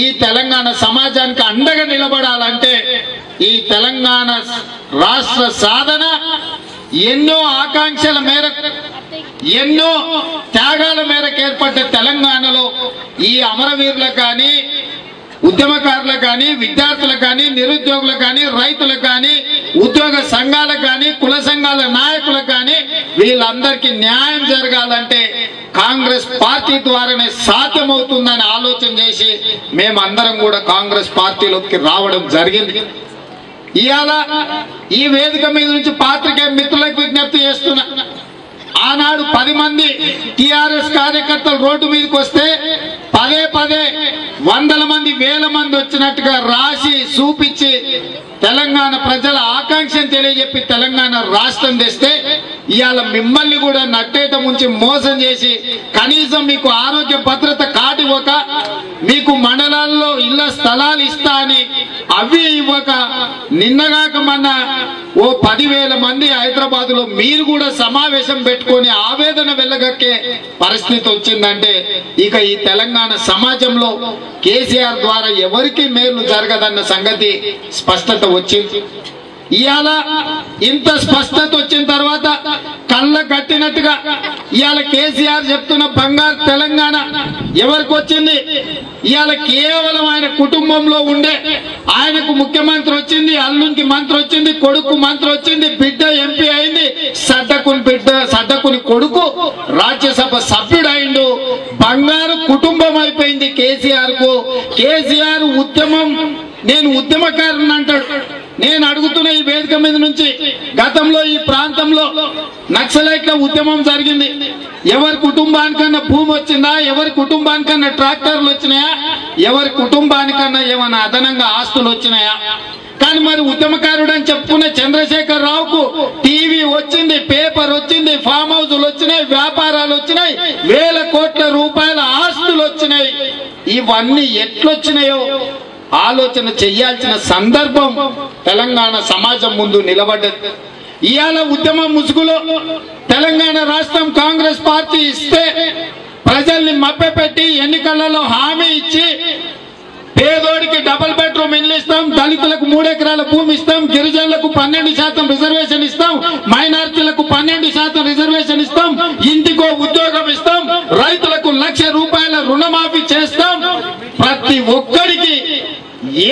ఈ తెలంగాణ సమాజానికి అండగా నిలబడాలంటే ఈ తెలంగాణ రాష్ట్ర సాధన ఎన్నో ఆకాంక్షల మేరకు ఎన్నో త్యాగాల మేరకు ఏర్పడ్డ తెలంగాణలో ఈ అమరవీరులకు కానీ ఉద్యమకారులకు కానీ విద్యార్థులకు కానీ నిరుద్యోగులకు కానీ రైతులకు కానీ ఉద్యోగ సంఘాలకు కానీ కుల సంఘాల నాయకులకు కానీ వీళ్ళందరికీ న్యాయం జరగాలంటే కాంగ్రెస్ పార్టీ ద్వారానే సాధ్యమవుతుందని ఆలోచన చేసి మేమందరం కూడా కాంగ్రెస్ పార్టీలోకి రావడం జరిగింది. ఇవాళ ఈ వేదిక మీద నుంచి పాత్రికేయ మిత్రులకు విజ్ఞప్తి చేస్తున్నా, ఆనాడు 10 మంది టిఆర్ఎస్ కార్యకర్తలు రోడ్డు మీదకి వస్తే పదే వందల మంది వేల మంది వచ్చినట్టుగా రాసి చూపించి తెలంగాణ ప్రజల ఆకాంక్షను తెలియజెప్పి తెలంగాణ రాష్ట్రం తెస్తే ఇవాళ మిమ్మల్ని కూడా నట్టేట ముంచి మోసం చేసి కనీసం మీకు ఆరోగ్య భద్రత కార్డు ఇవ్వక మీకు మండలాల్లో ఇళ్ల స్థలాలు ఇస్తా అని అవి ఇవ్వక నిన్నగాక మొన్న ఓ 10,000 మంది హైదరాబాద్ లో మీరు కూడా సమావేశం పెట్టుకొని ఆవేదన వెళ్ళగక్కే పరిస్థితి వచ్చిందంటే ఇక ఈ తెలంగాణ సమాజంలో కేసీఆర్ ద్వారా ఎవరికి మేలు జరగదన్న సంగతి స్పష్టత వచ్చింది. ఇవాళ ఇంత స్పష్టత వచ్చిన తర్వాత కళ్ళ కట్టినట్టుగా ఇవాళ కేసీఆర్ చెప్తున్న బంగారు తెలంగాణ ఎవరికి వచ్చింది? ఇవాళ కేవలం ఆయన కుటుంబంలో ఉండే ఆయనకు ముఖ్యమంత్రి వచ్చింది, అల్లునికి మంత్రి వచ్చింది, కొడుకు మంత్రి వచ్చింది, బిడ్డ ఎంపీ అయింది, సడ్డకుని కొడుకు రాజ్యసభ సభ్యుడు అయిండు. బంగారు కుటుంబం అయిపోయింది కేసీఆర్ కు. కేసీఆర్ ఉద్యమం నేను ఉద్యమకారుని అంటాడు. నేను అడుగుతున్న ఈ వేదిక మీద నుంచి గతంలో ఈ ప్రాంతంలో నక్సలైట్ల ఉద్యమం జరిగింది. ఎవరి కుటుంబానికన్నా భూమి వచ్చిందా? ఎవరి కుటుంబానికన్నా ట్రాక్టర్లు వచ్చినాయా? ఎవరి కుటుంబానికన్నా ఏమైనా అదనంగా ఆస్తులు వచ్చినాయా? కానీ మరి ఉద్యమకారుడు అని చెప్పుకునే చంద్రశేఖర్ రావుకు టీవీ వచ్చింది, పేపర్ వచ్చింది, ఫామ్ హౌస్లు వచ్చినాయి, వ్యాపారాలు వచ్చినాయి, వేల కోట్ల రూపాయల ఆస్తులు వచ్చినాయి. ఇవన్నీ ఎట్లొచ్చినాయో ఆలోచన చెయ్యాల్సిన సందర్భం తెలంగాణ సమాజం ముందు నిలబడ్డది. ఇవాళ ఉద్యమ ముసుగులో తెలంగాణ రాష్ట్రం కాంగ్రెస్ పార్టీ ఇస్తే ప్రజల్ని మభ్యపెట్టి ఎన్నికలలో హామీ ఇచ్చి పేదోడికి డబుల్ బెడ్రూమ్ ఇల్లు ఇస్తాం, దళితులకు 3 ఎకరాల భూమి ఇస్తాం, గిరిజనులకు 12% రిజర్వేషన్ ఇస్తాం, మైనారిటీలకు 12% రిజర్వేషన్ ఇస్తాం, ఇంటికో ఉద్యోగం ఇస్తాం, రైతులకు ₹1,00,000 రుణమాఫీ చేస్తాం, ప్రతి ఒక్కరికి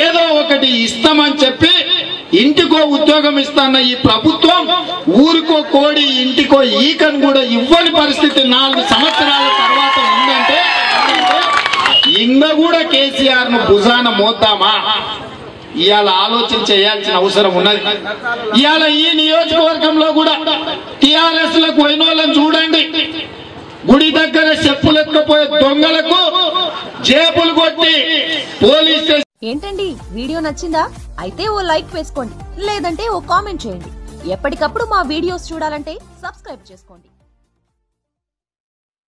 ఏదో ఒకటి ఇస్తామని చెప్పి ఇంటికో ఉద్యోగం ఇస్తాన్న ఈ ప్రభుత్వం ఊరికో కోడి ఇంటికో ఈకను కూడా ఇవ్వని పరిస్థితి 4 సంవత్సరాల తర్వాత ఉందంటే ఇంక కూడా కేసీఆర్ ను భుజాన మోద్దామా? ఇవాళ ఆలోచన చేయాల్సిన అవసరం ఉన్నది. ఇవాళ ఈ నియోజకవర్గంలో కూడా టిఆర్ఎస్ లకు పోయిన వాళ్ళని చూడండి. గుడి దగ్గర చెప్పులెత్తుకుపోయే దొంగలకు జేబులు కొట్టి పోలీస్ స్టేషన్. ఏంటండి వీడియో నచ్చిందా? అయితే ఓ లైక్ వేసుకోండి, లేదంటే ఓ కామెంట్ చేయండి. ఎప్పటికప్పుడు మా వీడియోస్ చూడాలంటే సబ్స్క్రైబ్ చేసుకోండి.